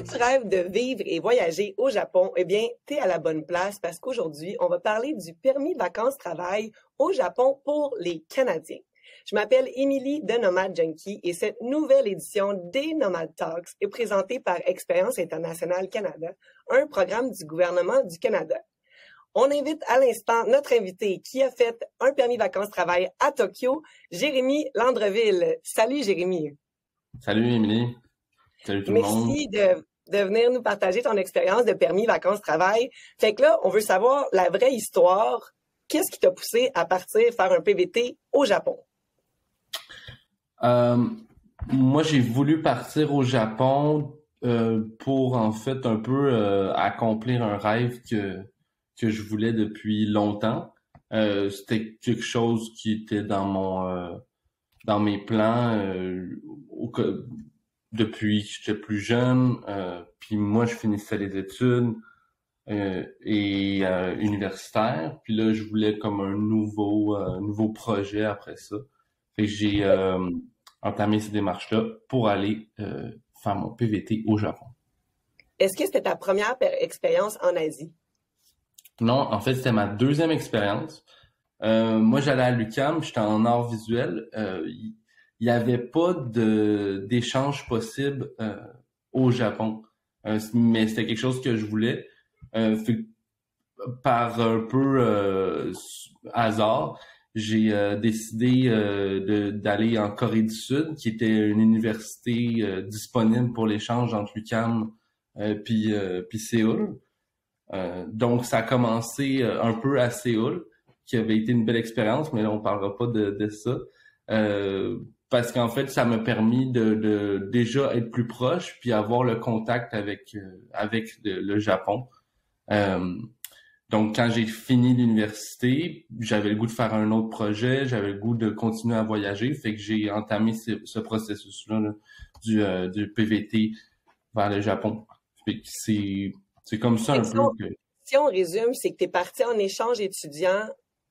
tu rêves de vivre et voyager au Japon, eh bien, t'es à la bonne place parce qu'aujourd'hui, on va parler du permis vacances-travail au Japon pour les Canadiens. Je m'appelle Émilie de Nomad Junkie et cette nouvelle édition des Nomad Talks est présentée par Expérience Internationale Canada, un programme du gouvernement du Canada. On invite à l'instant notre invité qui a fait un permis vacances-travail à Tokyo, Jérémy Landreville. Salut Jérémy. Salut Émilie. Salut tout le monde. Merci de venir nous partager ton expérience de permis vacances-travail. Fait que là, on veut savoir la vraie histoire. Qu'est-ce qui t'a poussé à partir faire un PVT au Japon? Moi, j'ai voulu partir au Japon pour en fait un peu accomplir un rêve que je voulais depuis longtemps. C'était quelque chose qui était dans mes plans depuis que j'étais plus jeune. Puis moi, je finissais les études universitaires. Puis là, je voulais comme un nouveau projet après ça. Fait que j'ai entamé ces démarches-là pour aller faire mon PVT au Japon. Est-ce que c'était ta première expérience en Asie? Non, en fait, c'était ma deuxième expérience. Moi, j'allais à l'UQAM, j'étais en art visuel. Il n'y avait pas d'échange possible au Japon. Mais c'était quelque chose que je voulais. Par un peu hasard, j'ai décidé d'aller en Corée du Sud, qui était une université disponible pour l'échange entre l'UQAM puis Séoul. Donc, ça a commencé un peu à Séoul, qui avait été une belle expérience, mais là, on parlera pas de ça. Parce qu'en fait, ça m'a permis de déjà être plus proche, puis avoir le contact avec le Japon. Donc, quand j'ai fini l'université, j'avais le goût de faire un autre projet, j'avais le goût de continuer à voyager, fait que j'ai entamé ce processus-là là, du PVT vers le Japon. Fait que c'est comme ça un peu. Si on résume, c'est que tu es parti en échange étudiant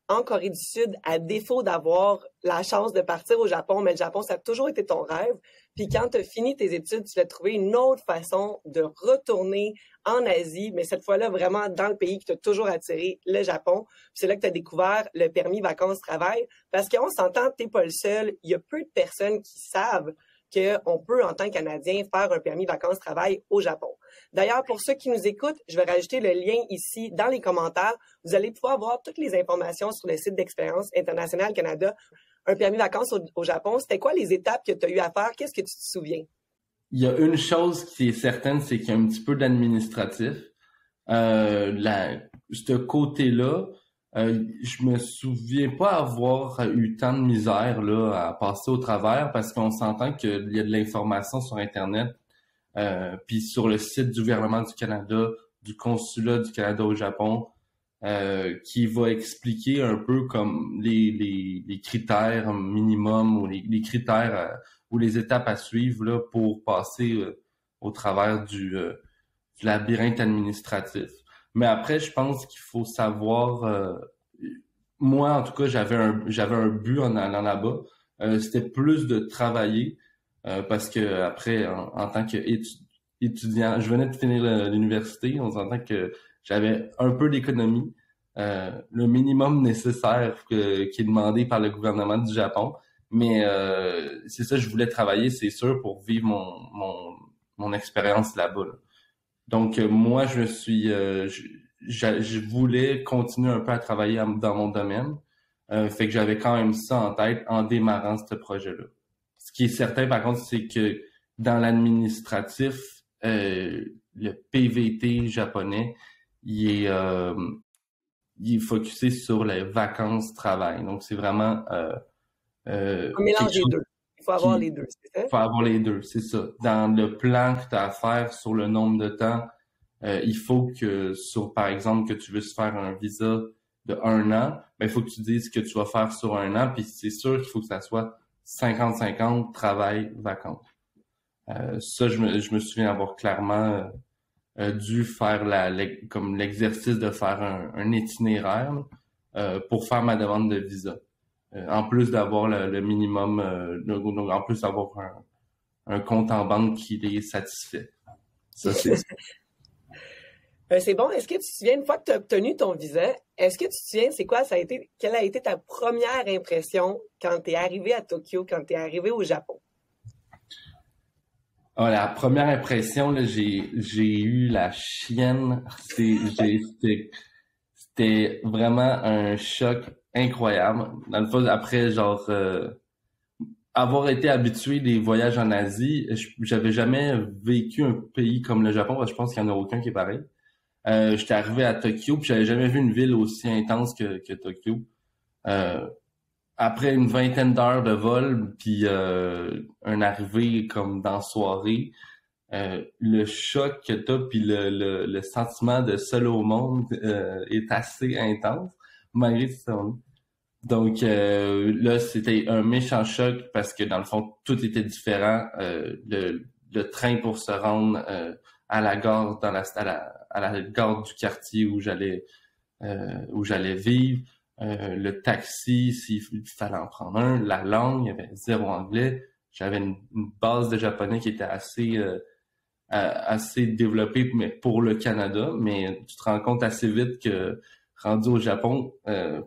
en Corée du Sud à défaut d'avoir la chance de partir au Japon, mais le Japon, ça a toujours été ton rêve. Puis quand tu as fini tes études, tu as trouvé une autre façon de retourner en Asie, mais cette fois-là, vraiment dans le pays qui t'a toujours attiré, le Japon. Puis c'est là que tu as découvert le permis vacances-travail. Parce qu'on s'entend, tu n'es pas le seul. Il y a peu de personnes qui savent qu'on peut, en tant que Canadien, faire un permis vacances-travail au Japon. D'ailleurs, pour ceux qui nous écoutent, je vais rajouter le lien ici dans les commentaires. Vous allez pouvoir voir toutes les informations sur le site d'Expérience Internationale Canada. Un permis vacances au Japon, c'était quoi les étapes que tu as eu à faire? Qu'est-ce que tu te souviens? Il y a une chose qui est certaine, c'est qu'il y a un petit peu d'administratif. Ce côté-là, je me souviens pas avoir eu tant de misère là à passer au travers parce qu'on s'entend qu'il y a de l'information sur Internet, puis sur le site du gouvernement du Canada, du consulat du Canada au Japon, qui va expliquer un peu comme les critères minimums ou les critères ou les étapes à suivre là pour passer au travers du labyrinthe administratif. Mais après, je pense qu'il faut savoir. Moi, en tout cas, j'avais un but en allant là-bas. C'était plus de travailler parce que après, en tant qu'étudiant, je venais de finir l'université. On s'entend que j'avais un peu d'économie, le minimum nécessaire qui est demandé par le gouvernement du Japon. Mais c'est ça, je voulais travailler, c'est sûr, pour vivre mon expérience là-bas. Là. Donc moi, je voulais continuer un peu à travailler dans mon domaine. Fait que j'avais quand même ça en tête en démarrant ce projet-là. Ce qui est certain, par contre, c'est que dans l'administratif, le PVT japonais, il est focusé sur les vacances-travail. Donc, c'est vraiment... un mélange des deux. Il faut avoir les deux, c'est ça? Il faut avoir les deux, c'est ça. Dans le plan que tu as à faire sur le nombre de temps, il faut que, par exemple, que tu veux se faire un visa de 1 an, ben, il faut que tu dises ce que tu vas faire sur 1 an, puis c'est sûr qu'il faut que ça soit 50-50, travail, vacances. Ça, je me souviens avoir clairement dû faire comme l'exercice de faire un itinéraire pour faire ma demande de visa. En plus d'avoir le minimum, donc en plus d'avoir un compte en banque qui les satisfait. Ça, c'est C'est bon. Est-ce que tu te souviens, une fois que tu as obtenu ton visa, est-ce que tu te souviens, quelle a été ta première impression quand tu es arrivé à Tokyo, quand tu es arrivé au Japon? La première impression, là, j'ai eu la chienne. C'était vraiment un choc incroyable. Dans le fond, après, genre, avoir été habitué des voyages en Asie, j'avais jamais vécu un pays comme le Japon, parce que je pense qu'il n'y en a aucun qui est pareil. J'étais arrivé à Tokyo, puis j'avais jamais vu une ville aussi intense que Tokyo. Euh, Après une vingtaine d'heures de vol, puis un arrivé comme dans la soirée, le choc que t'as, puis le sentiment de seul au monde est assez intense, malgré tout ça. Donc là, c'était un méchant choc parce que dans le fond, tout était différent. Le train pour se rendre à la gare, à la gare du quartier où j'allais vivre. Le taxi, s'il fallait en prendre un, la langue, il y avait zéro anglais. J'avais une base de japonais qui était assez développée, mais pour le Canada. Mais tu te rends compte assez vite que rendu au Japon,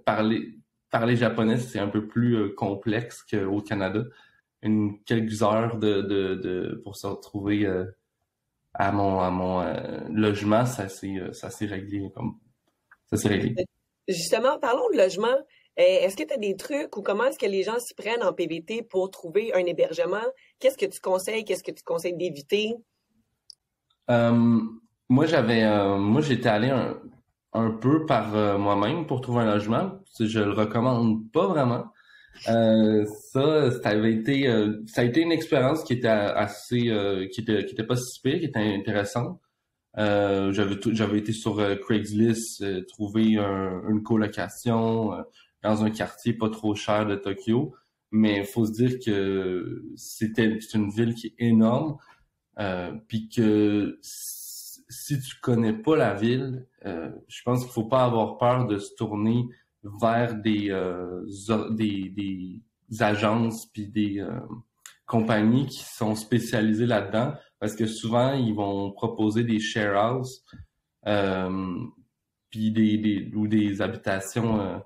parler japonais, c'est un peu plus complexe qu'au Canada. Quelques heures pour se retrouver à mon logement, ça s'est réglé ça s'est réglé. Justement, parlons de logement. Est-ce que tu as des trucs ou comment est-ce que les gens s'y prennent en PVT pour trouver un hébergement? Qu'est-ce que tu conseilles? Qu'est-ce que tu conseilles d'éviter? Euh, moi j'étais allé un peu par moi-même pour trouver un logement. Je le recommande pas vraiment. Ça a été une expérience qui était qui était pas si pire, qui était intéressante. J'avais été sur Craigslist, trouver une colocation dans un quartier pas trop cher de Tokyo. Mais il faut se dire que c'est une ville qui est énorme, puis que si tu connais pas la ville, je pense qu'il faut pas avoir peur de se tourner vers des agences puis des compagnies qui sont spécialisées là-dedans, parce que souvent ils vont proposer des share house puis ou des habitations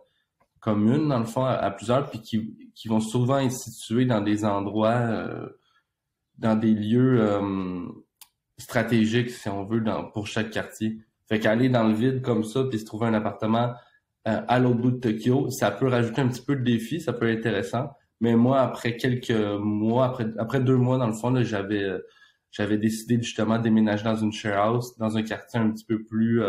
communes dans le fond à plusieurs, puis qui vont souvent être situées dans des endroits dans des lieux stratégiques, si on veut, pour chaque quartier. Fait qu'aller dans le vide comme ça, puis se trouver un appartement à l'autre bout de Tokyo, ça peut rajouter un petit peu de défi, ça peut être intéressant. Mais moi, après quelques mois, après 2 mois, dans le fond, là, j'avais décidé de justement déménager dans une share house, dans un quartier un petit peu plus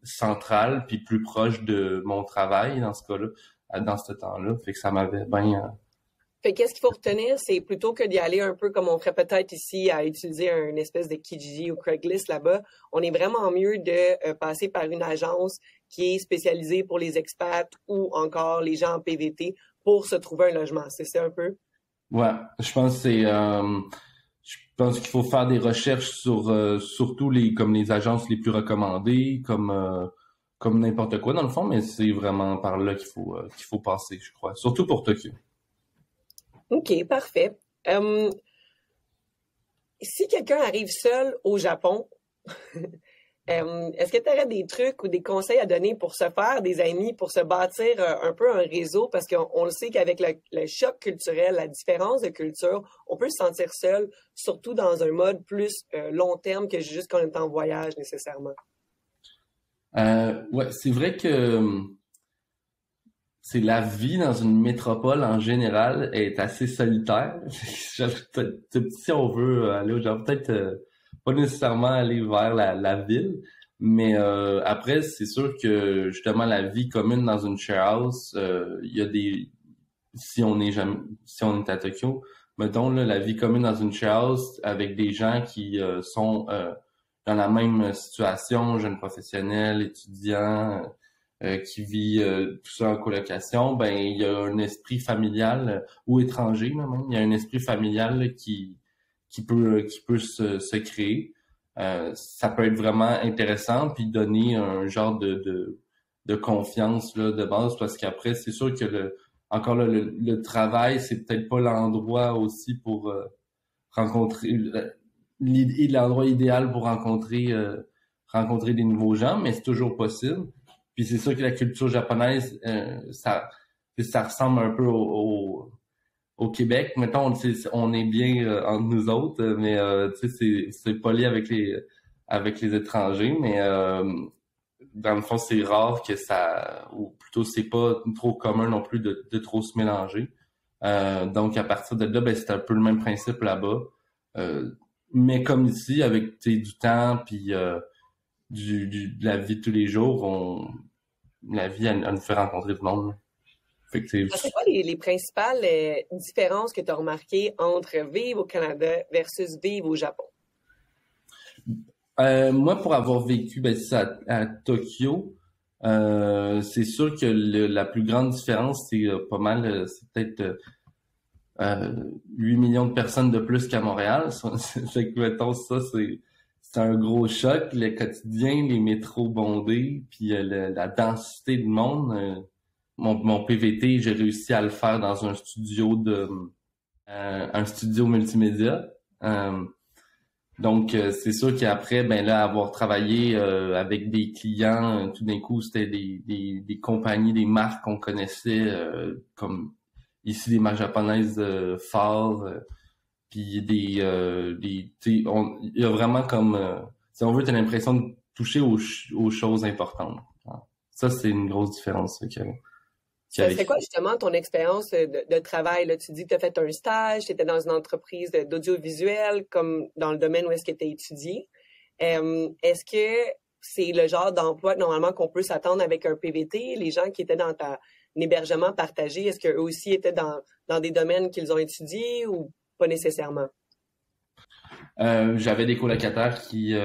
central, puis plus proche de mon travail, dans ce cas-là, dans ce temps-là. Fait que ça m'avait bien... Fait qu'est-ce qu'il faut retenir, c'est plutôt que d'y aller un peu comme on ferait peut-être ici à utiliser une espèce de Kijiji ou Craigslist là-bas, on est vraiment mieux de passer par une agence qui est spécialisée pour les expats ou encore les gens en PVT pour se trouver un logement. C'est ça un peu? Ouais, je pense qu'il faut faire des recherches sur surtout comme les agences les plus recommandées, comme n'importe quoi dans le fond, mais c'est vraiment par là qu'il faut passer, je crois, surtout pour Tokyo. OK, parfait. Si quelqu'un arrive seul au Japon, est-ce que tu aurais des trucs ou des conseils à donner pour se faire des amis, pour se bâtir un peu un réseau? Parce qu'on le sait qu'avec le choc culturel, la différence de culture, on peut se sentir seul, surtout dans un mode plus long terme que juste quand on est en voyage nécessairement. Ouais, c'est vrai que c'est la vie dans une métropole en général est assez solitaire. Si on veut aller au Japon, peut-être pas nécessairement aller vers la ville, mais après c'est sûr que justement la vie commune dans une share house, il y a si on est à Tokyo, mettons là, la vie commune dans une share house avec des gens qui sont dans la même situation, jeunes professionnels, étudiants. Qui vit tout ça en colocation, ben il y a un esprit familial ou étranger là, même, il y a un esprit familial là, qui peut se créer. Ça peut être vraiment intéressant puis donner un genre de confiance là de base, parce qu'après c'est sûr que encore là, le travail c'est peut-être pas l'endroit aussi pour rencontrer l'endroit idéal pour rencontrer des nouveaux gens, mais c'est toujours possible. Puis c'est sûr que la culture japonaise, ça ressemble un peu au Québec. Mettons, on est bien entre nous autres, mais tu sais, c'est poli avec les étrangers, mais dans le fond, c'est rare que ou plutôt c'est pas trop commun non plus de trop se mélanger. Donc à partir de là, ben c'est un peu le même principe là-bas. Mais comme ici, avec du temps puis de la vie de tous les jours, la vie elle nous fait rencontrer du monde. Fait que c'est quoi les principales différences que tu as remarquées entre vivre au Canada versus vivre au Japon? Moi, pour avoir vécu à Tokyo, c'est sûr que la plus grande différence, c'est pas mal, c'est peut-être 8 millions de personnes de plus qu'à Montréal. Fait que, mettons, ça, c'est un gros choc. Le quotidien, les métros bondés, puis la densité de monde. Mon PVT, j'ai réussi à le faire dans un studio un studio multimédia. Donc, c'est sûr qu'après, ben là, avoir travaillé avec des clients, tout d'un coup, c'était des compagnies, des marques qu'on connaissait, comme ici des marques japonaises phares, puis il y a vraiment comme, si on veut, t'as l'impression de toucher aux choses importantes. Ça, c'est une grosse différence. Ça serait quoi justement ton expérience de travail? Là? Tu dis que tu as fait un stage, tu étais dans une entreprise d'audiovisuel, comme dans le domaine où est-ce que tu as étudié. Est-ce que c'est le genre d'emploi normalement qu'on peut s'attendre avec un PVT? Les gens qui étaient dans ton hébergement partagé, est-ce qu'eux aussi étaient dans des domaines qu'ils ont étudiés ou pas nécessairement? J'avais des colocataires qui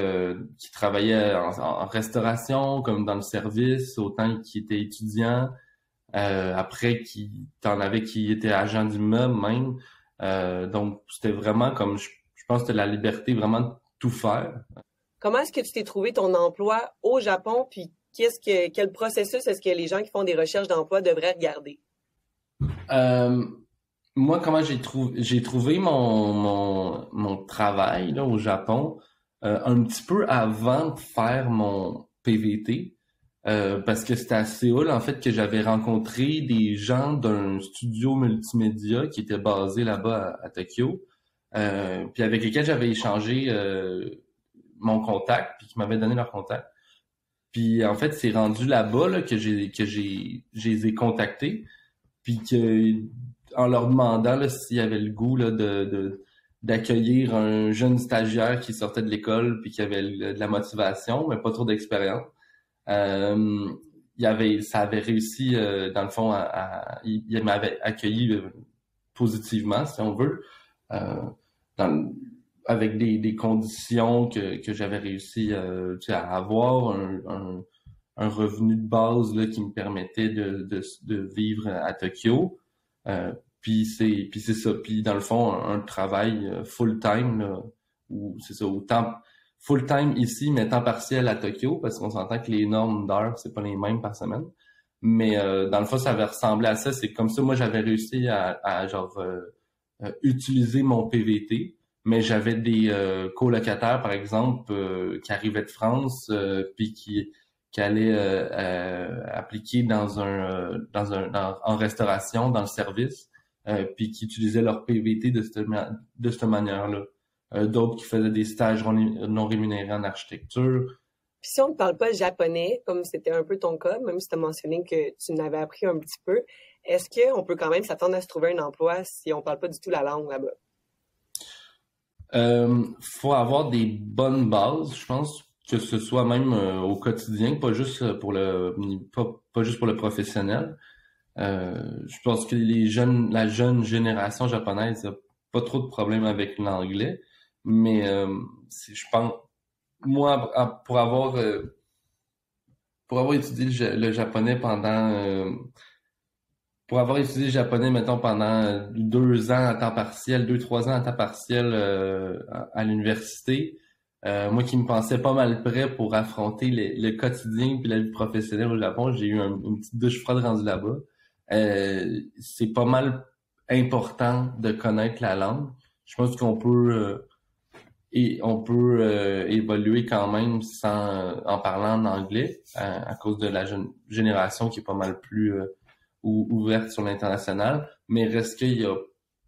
travaillaient en restauration, comme dans le service, autant qui étaient étudiants. Après, t'en avais qui étaient agents d'immeuble même. Donc, c'était vraiment comme, je pense que c'était la liberté vraiment de tout faire. Comment est-ce que tu t'es trouvé ton emploi au Japon, puis quel processus est-ce que les gens qui font des recherches d'emploi devraient regarder? Moi, comment j'ai trouvé mon travail là, au Japon un petit peu avant de faire mon PVT. Parce que c'était à Séoul, en fait, que j'avais rencontré des gens d'un studio multimédia qui était basé là-bas à Tokyo, puis avec lesquels j'avais échangé mon contact, puis qui m'avaient donné leur contact. Puis en fait, c'est rendu là-bas là, que je les ai contactés, puis que en leur demandant là, s'ils avaient le goût là, d'accueillir un jeune stagiaire qui sortait de l'école puis qui avait de la motivation, mais pas trop d'expérience. Ça avait réussi dans le fond il m'avait accueilli positivement si on veut avec des conditions que j'avais réussi à avoir un revenu de base là qui me permettait de vivre à Tokyo, puis c'est ça, puis dans le fond un travail full time là, où c'est ça autant full-time ici, mais temps partiel à Tokyo, parce qu'on s'entend que les normes d'heures, c'est pas les mêmes par semaine. Mais dans le fond, ça avait ressemblé à ça. C'est comme ça, moi, j'avais réussi à utiliser mon PVT, mais j'avais des colocataires, par exemple, qui arrivaient de France, puis qui allaient appliquer en restauration, dans le service, puis qui utilisaient leur PVT de cette manière-là. D'autres qui faisaient des stages non rémunérés en architecture. Puis si on ne parle pas japonais, comme c'était un peu ton cas, même si tu as mentionné que tu n'avais appris un petit peu, est-ce qu'on peut quand même s'attendre à se trouver un emploi si on ne parle pas du tout la langue là-bas? Faut avoir des bonnes bases, je pense, que ce soit même au quotidien, pas juste pour pas juste pour le professionnel. Je pense que la jeune génération japonaise n'a pas trop de problèmes avec l'anglais. Mais je pense, moi, pour avoir étudié le japonais pour avoir étudié le japonais, mettons, pendant 2 ans à temps partiel, 2, 3 ans à temps partiel à l'université, moi qui me pensais pas mal prêt pour affronter le quotidien puis la vie professionnelle au Japon, j'ai eu une petite douche froide rendue là-bas. C'est pas mal important de connaître la langue. Je pense qu'on peut et on peut évoluer quand même en parlant en anglais à cause de la jeune génération qui est pas mal plus ouverte sur l'international. Mais reste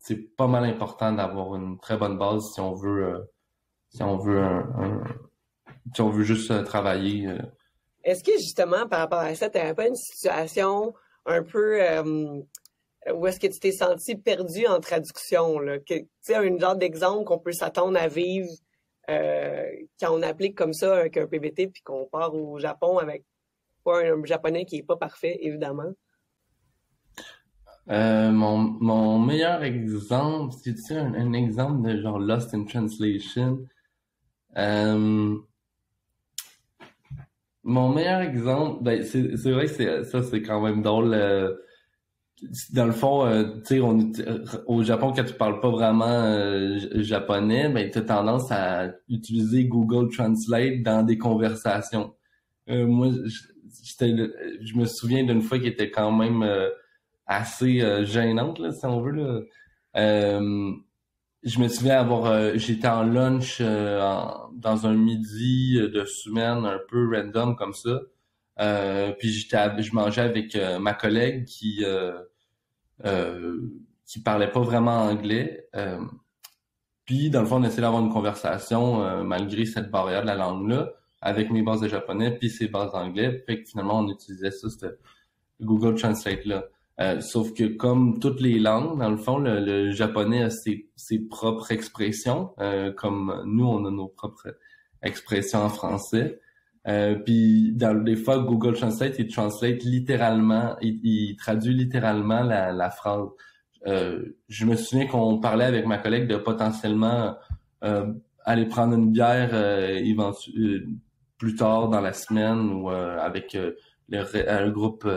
c'est pas mal important d'avoir une très bonne base si on veut si on veut si on veut juste travailler. Est-ce que justement, par rapport à ça, tu n'avais pas une situation un peu où est-ce que tu t'es senti perdu en traduction, là? Tu sais, un genre d'exemple qu'on peut s'attendre à vivre quand on applique comme ça avec un PBT puis qu'on part au Japon avec pas un japonais qui est pas parfait, évidemment. Mon meilleur exemple, c'est un exemple de genre Lost in Translation. Euh, Mon meilleur exemple, ben c'est vrai que c'est quand même drôle. Dans le fond, tu sais, au Japon, quand tu parles pas vraiment japonais, ben t'as tendance à utiliser Google Translate dans des conversations. Moi, je me souviens d'une fois qui était quand même assez gênante, là, si on veut, là. Euh, je me souviens j'étais en lunch dans un midi de semaine un peu random comme ça. Puis je mangeais avec ma collègue euh, qui parlait pas vraiment anglais. Puis dans le fond, on essayait d'avoir une conversation malgré cette barrière de la langue-là, avec mes bases de japonais puis ses bases d'anglais. Fait que finalement, on utilisait ça, c'était Google Translate-là. Sauf que comme toutes les langues, dans le fond, le japonais a ses propres expressions, comme nous, on a nos propres expressions en français. Puis dans des fois, Google Translate, il translate littéralement, il traduit littéralement la phrase. Je me souviens qu'on parlait avec ma collègue de potentiellement aller prendre une bière plus tard dans la semaine ou avec un groupe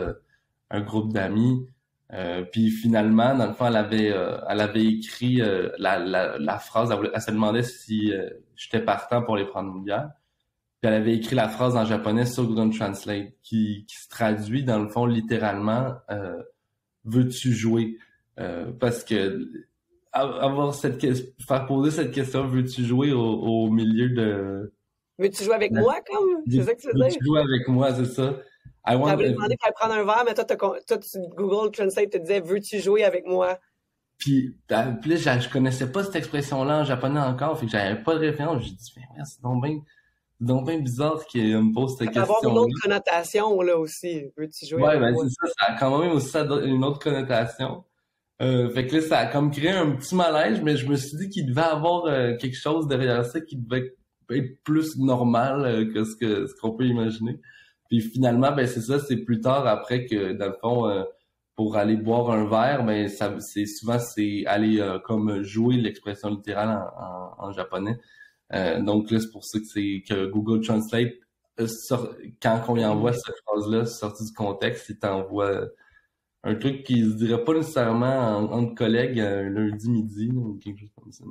d'amis. Puis finalement, dans le fond, elle avait écrit la phrase, elle se demandait si j'étais partant pour aller prendre une bière. Puis elle avait écrit la phrase en japonais sur Google Translate, qui se traduit dans le fond littéralement veux-tu jouer? Parce que faire poser cette question veux-tu jouer au milieu de Veux-tu jouer avec moi, comme? C'est ça que tu veux dire? veux-tu jouer avec moi, c'est ça? T'avais demandé pour aller prendre un verre, mais toi, Google Translate te disait veux-tu jouer avec moi? Puis là, je connaissais pas cette expression-là en japonais encore, fait que j'avais pas de référence. J'ai dit, mais c'est donc bien bizarre qu'il me pose cette question-là. Ça va avoir une autre connotation, là, aussi. Veux-tu jouer Ouais, avec ben moi? c'est ça a quand même aussi une autre connotation. Fait que là, ça a comme créé un petit malaise, mais je me suis dit qu'il devait avoir quelque chose derrière ça qui devait être plus normal que ce qu'on peut imaginer. Puis finalement, ben c'est ça, c'est plus tard après que dans le fond, pour aller boire un verre, ben c'est aller comme jouer l'expression littérale en japonais. Donc là, c'est pour ça que Google Translate quand on y envoie cette phrase-là sortie du contexte, il t'envoie un truc qui se dirait pas nécessairement entre collègues un lundi midi ou quelque chose comme ça.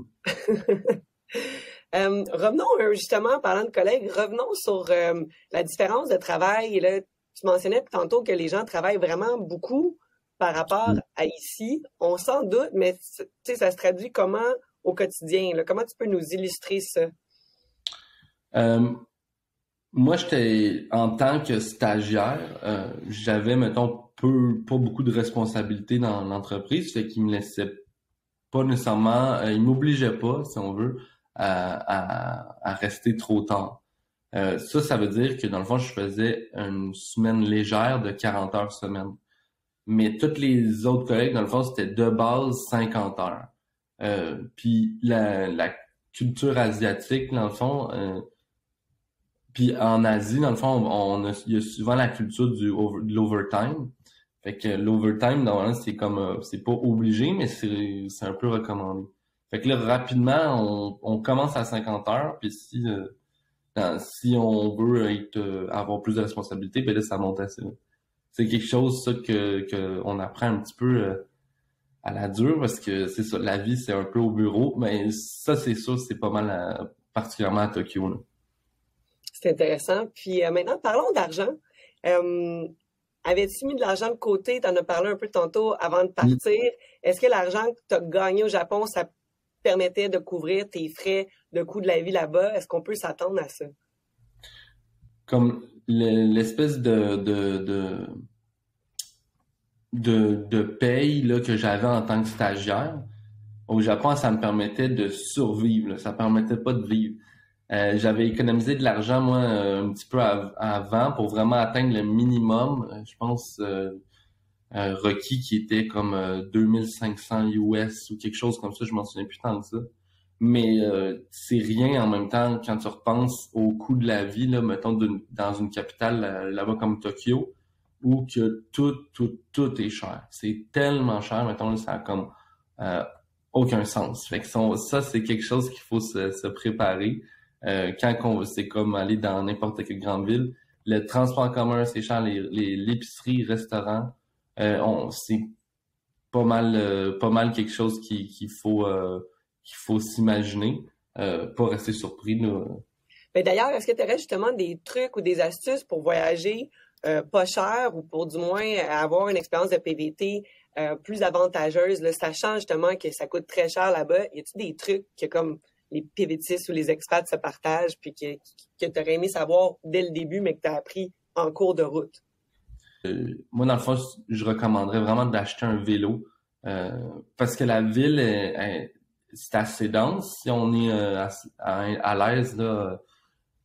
Revenons justement, en parlant de collègues, revenons sur la différence de travail. Et là, tu mentionnais tantôt que les gens travaillent vraiment beaucoup par rapport à ici. On s'en doute, mais tu sais, ça se traduit comment au quotidien, là? Comment tu peux nous illustrer ça? Moi, en tant que stagiaire, j'avais, mettons, pas beaucoup de responsabilités dans l'entreprise, fait qu'il me laissait pas nécessairement, il m'obligeait pas, si on veut, à rester trop tard. Ça veut dire que dans le fond, je faisais une semaine légère de 40 heures semaine. Mais toutes les autres collègues, dans le fond, c'était de base 50 heures. Puis la culture asiatique, dans le fond, puis en Asie, dans le fond, il y a souvent la culture de l'overtime. Fait que l'overtime, normalement, c'est pas obligé, mais c'est un peu recommandé. Fait que là, rapidement, on commence à 50 heures, puis si on veut avoir plus de responsabilités, ben là, ça monte assez. C'est quelque chose, ça, que on apprend un petit peu à la dure, parce que c'est ça, la vie, c'est un peu au bureau, mais ça, c'est sûr, c'est pas mal, particulièrement à Tokyo, là. C'est intéressant. Puis maintenant, parlons d'argent. Avais-tu mis de l'argent de côté? Tu en as parlé un peu tantôt avant de partir. Est-ce que l'argent que tu as gagné au Japon, ça permettait de couvrir tes frais de coût de la vie là-bas? Est-ce qu'on peut s'attendre à ça? Comme l'espèce de paye là, que j'avais en tant que stagiaire, au Japon, ça me permettait de survivre, là. Ça permettait pas de vivre. J'avais économisé de l'argent, moi, un petit peu avant pour vraiment atteindre le minimum. Je pense requis qui était comme 2500 US ou quelque chose comme ça. Je m'en souviens plus tant que ça. Mais c'est rien en même temps quand tu repenses au coût de la vie, là, mettons, dans une capitale là-bas comme Tokyo, où que tout est cher. C'est tellement cher, mettons, là, ça a comme aucun sens. Fait que ça, c'est quelque chose qu'il faut se préparer. C'est comme aller dans n'importe quelle grande ville. Le transport en commun, c'est cher, l'épicerie, restaurants, c'est pas mal quelque chose qu'il faut s'imaginer, pas rester surpris, là. Ben d'ailleurs, est-ce que tu aurais justement des trucs ou des astuces pour voyager pas cher ou pour du moins avoir une expérience de PVT plus avantageuse, là, sachant justement que ça coûte très cher là-bas? Y a-t-il des trucs que comme les PVTistes ou les expats se partagent puis que tu aurais aimé savoir dès le début mais que tu as appris en cours de route? Moi, dans le fond, je recommanderais vraiment d'acheter un vélo parce que la ville, c'est assez dense. Si on est à l'aise là,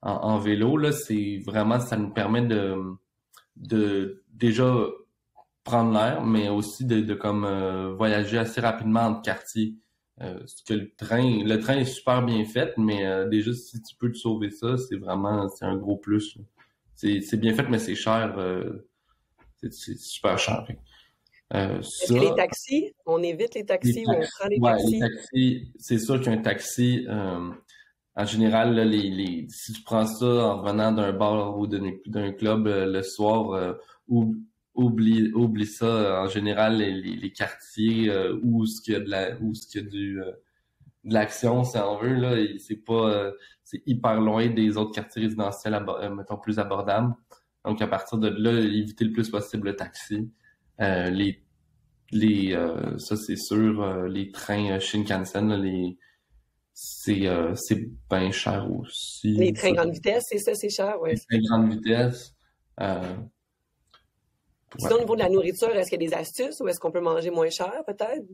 en vélo, là, c'est vraiment, ça nous permet de déjà prendre l'air, mais aussi de comme voyager assez rapidement entre quartiers. Parce que le train est super bien fait, mais déjà si tu peux te sauver ça, c'est un gros plus, là. C'est bien fait, mais c'est cher. C'est super cher. Est-ce que les taxis, on évite les taxis ou on prend les ouais, taxis? les taxis, c'est sûr qu'un taxi, en général, là, si tu prends ça en revenant d'un bar ou d'un club le soir, oublie ça. En général, les quartiers où ce qu'il y a de l'action, si on veut, là, et c'est pas, c'est hyper loin des autres quartiers résidentiels, mettons, plus abordables. Donc, à partir de là, éviter le plus possible le taxi. Euh, ça, c'est sûr, les trains Shinkansen, là, c'est bien cher aussi. Les trains grande vitesse, c'est ça, c'est cher, ouais. Les trains grande vitesse. Ouais. Sinon, au niveau de la nourriture, est-ce qu'il y a des astuces ou est-ce qu'on peut manger moins cher, peut-être?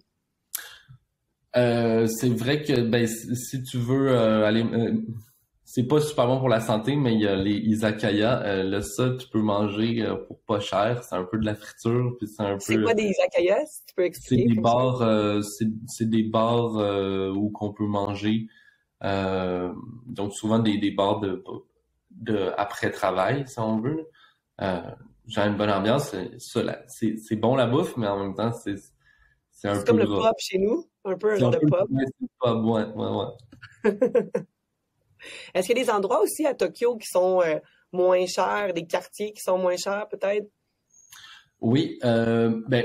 C'est vrai que ben si tu veux aller c'est pas super bon pour la santé, mais il y a les izakaya. Là, ça, tu peux manger pour pas cher. C'est un peu de la friture, puis c'est un C'est peu. quoi des izakayas? Si tu peux C'est expliquer des comme ça? bars, c'est des bars où qu'on peut manger. Donc souvent des bars de après travail, si on veut, là. J'ai une bonne ambiance. C'est bon la bouffe, mais en même temps c'est un C'est peu comme le gras. pub chez nous, un peu un C'est un genre de peu pub. ouais, c'est pas ouais, ouais. Est-ce qu'il y a des endroits aussi à Tokyo qui sont moins chers, des quartiers qui sont moins chers, peut-être? Oui, ben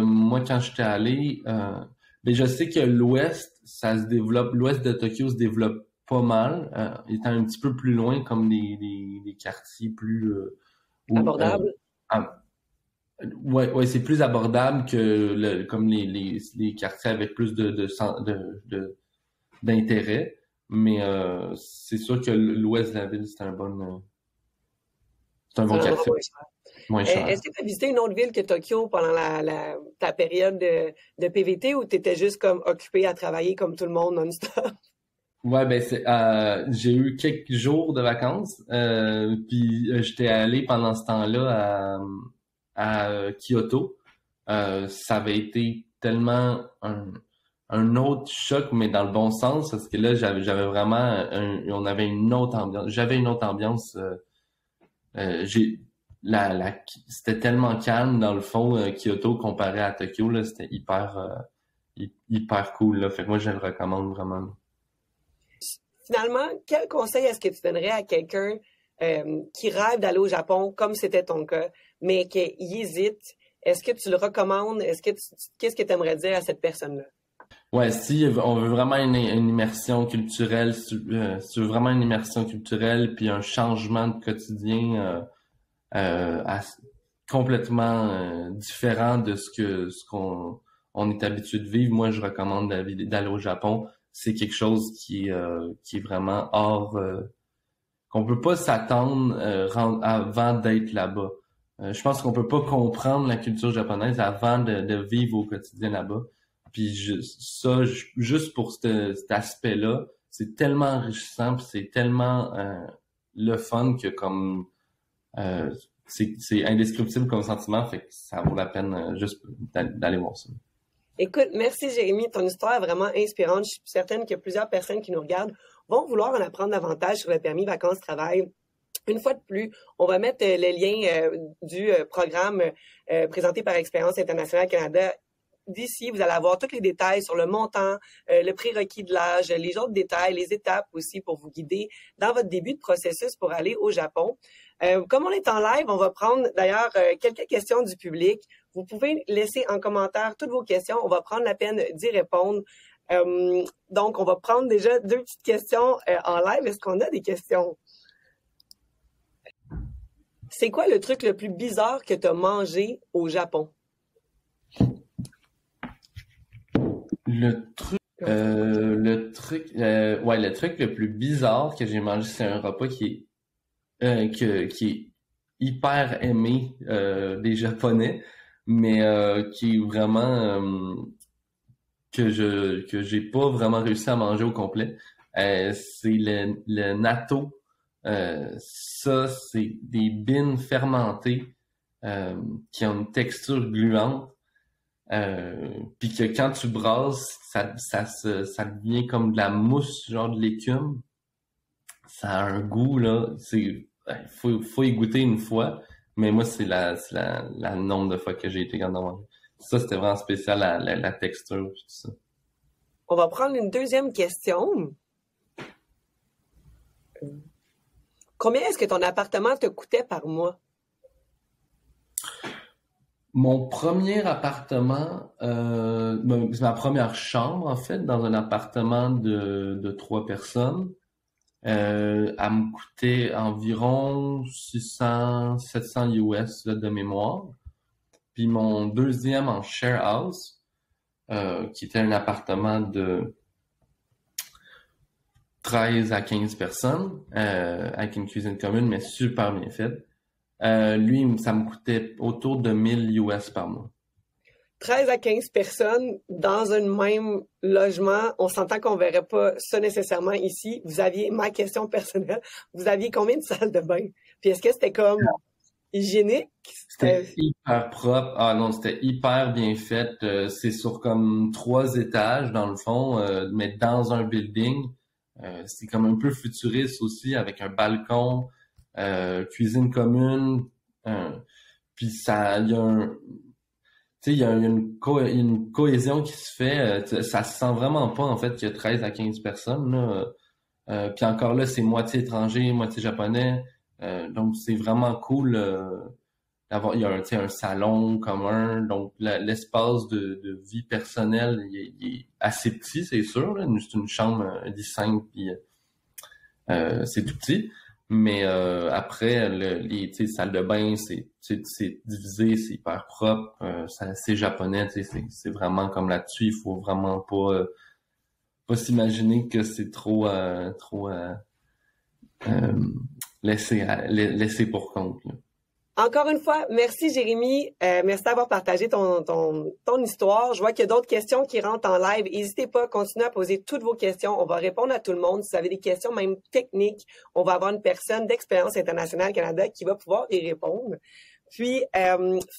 moi quand j'étais allé, ben je sais que l'ouest de Tokyo se développe pas mal, étant un petit peu plus loin comme des quartiers plus où Abordable? ah, ouais c'est plus abordable que comme les quartiers avec plus d'intérêt, mais c'est sûr que l'ouest de la ville c'est un C'est bon un endroit quartier, moins cher. moins cher. Est-ce que tu as visité une autre ville que Tokyo pendant ta période de PVT ou tu étais juste comme occupé à travailler comme tout le monde non-stop? Ouais, ben j'ai eu quelques jours de vacances, puis j'étais allé pendant ce temps-là à Kyoto. Ça avait été tellement un autre choc, mais dans le bon sens, parce que là j'avais vraiment on avait une autre ambiance. J'avais une autre ambiance. J'ai c'était tellement calme dans le fond Kyoto comparé à Tokyo là, c'était hyper cool là. Fait que moi je le recommande vraiment. Finalement, quel conseil est-ce que tu donnerais à quelqu'un qui rêve d'aller au Japon, comme c'était ton cas, mais qui hésite? Est-ce que tu le recommandes? Qu'est-ce que tu aimerais dire à cette personne-là? Ouais, si on veut vraiment une immersion culturelle, si tu veux vraiment une immersion culturelle puis un changement de quotidien complètement différent de ce qu'on est habitué de vivre, moi je recommande d'aller au Japon. c'est quelque chose qui est vraiment hors, qu'on peut pas s'attendre avant d'être là-bas. Je pense qu'on peut pas comprendre la culture japonaise avant de vivre au quotidien là-bas. Puis juste pour cet aspect-là, c'est tellement enrichissant, puis c'est tellement le fun que comme c'est indescriptible comme sentiment, fait que ça vaut la peine juste d'aller voir ça. Écoute, merci Jérémy, ton histoire est vraiment inspirante. Je suis certaine que plusieurs personnes qui nous regardent vont vouloir en apprendre davantage sur le permis vacances-travail. Une fois de plus, on va mettre le lien du programme présenté par Expérience Internationale Canada. D'ici, vous allez avoir tous les détails sur le montant, le prérequis de l'âge, les autres détails, les étapes aussi pour vous guider dans votre début de processus pour aller au Japon. Comme on est en live, on va prendre d'ailleurs quelques questions du public. Vous pouvez laisser en commentaire toutes vos questions. On va prendre la peine d'y répondre. Donc, on va prendre déjà 2 petites questions en live. Est-ce qu'on a des questions? C'est quoi le truc le plus bizarre que tu as mangé au Japon? Le truc le plus bizarre que j'ai mangé, c'est un repas qui est hyper aimé des Japonais, mais qui est vraiment que j'ai pas vraiment réussi à manger au complet. C'est le natto. Ça, c'est des beans fermentées qui ont une texture gluante. Puis que quand tu brasses, ça devient comme de la mousse, genre de l'écume. Ça a un goût, là. Faut y goûter une fois. Mais moi, c'est la nombre de fois que j'ai été capable d'en manger. Ça, c'était vraiment spécial, la texture, tout ça. On va prendre une deuxième question. Combien est-ce que ton appartement te coûtait par mois? Mon premier appartement, c'est ma première chambre, en fait, dans un appartement de 3 personnes. Elle me coûtait environ 600, 700 US là, de mémoire. Puis mon deuxième en share house, qui était un appartement de 13 à 15 personnes, avec une cuisine commune, mais super bien faite. Lui, ça me coûtait autour de 1000 US par mois. 13 à 15 personnes dans un même logement, on s'entend qu'on verrait pas ça nécessairement ici. Vous aviez, ma question personnelle, vous aviez combien de salles de bain? Puis est-ce que c'était comme hygiénique? C'était hyper propre. Ah non, c'était hyper bien fait. C'est sur comme 3 étages dans le fond, mais dans un building. C'est comme un peu futuriste aussi, avec un balcon, cuisine commune. Puis ça, il y a un... Tu sais, il y a une cohésion qui se fait. Ça se sent vraiment pas, en fait, qu'il y a 13 à 15 personnes, là. Puis encore là, c'est moitié étranger, moitié japonais. Donc, c'est vraiment cool d'avoir... Il y a un salon commun. Donc, l'espace de vie personnelle, il est assez petit, c'est sûr. Là. C'est une chambre 10-5, puis c'est tout petit. Mais après, les salles de bain, c'est divisé, c'est hyper propre, c'est japonais, c'est vraiment comme là-dessus, il faut vraiment pas s'imaginer que c'est trop laissé pour compte. Là. Encore une fois, merci Jérémy, merci d'avoir partagé ton histoire. Je vois qu'il y a d'autres questions qui rentrent en live. N'hésitez pas à continuer à poser toutes vos questions. On va répondre à tout le monde. Si vous avez des questions même techniques, on va avoir une personne d'Expérience Internationale Canada qui va pouvoir y répondre. Puis,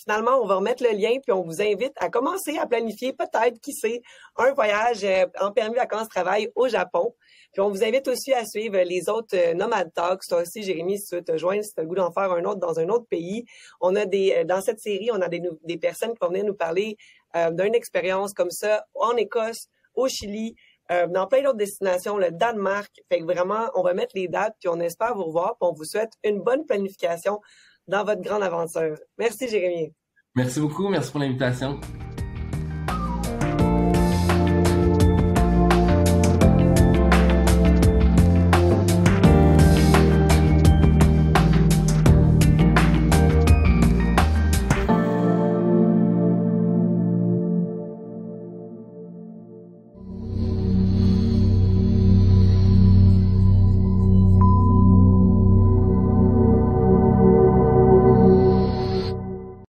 finalement, on va remettre le lien, puis on vous invite à commencer à planifier peut-être, qui sait, un voyage en permis vacances-travail au Japon. Puis on vous invite aussi à suivre les autres Nomad Talks. Toi aussi, Jérémy, si tu veux te joindre, si tu as le goût d'en faire un autre dans un autre pays. On a dans cette série, on a des personnes qui vont venir nous parler d'une expérience comme ça en Écosse, au Chili, dans plein d'autres destinations, le Danemark. Fait que vraiment, on va mettre les dates, puis on espère vous revoir, puis on vous souhaite une bonne planification dans votre grande aventure. Merci, Jérémy. Merci beaucoup. Merci pour l'invitation.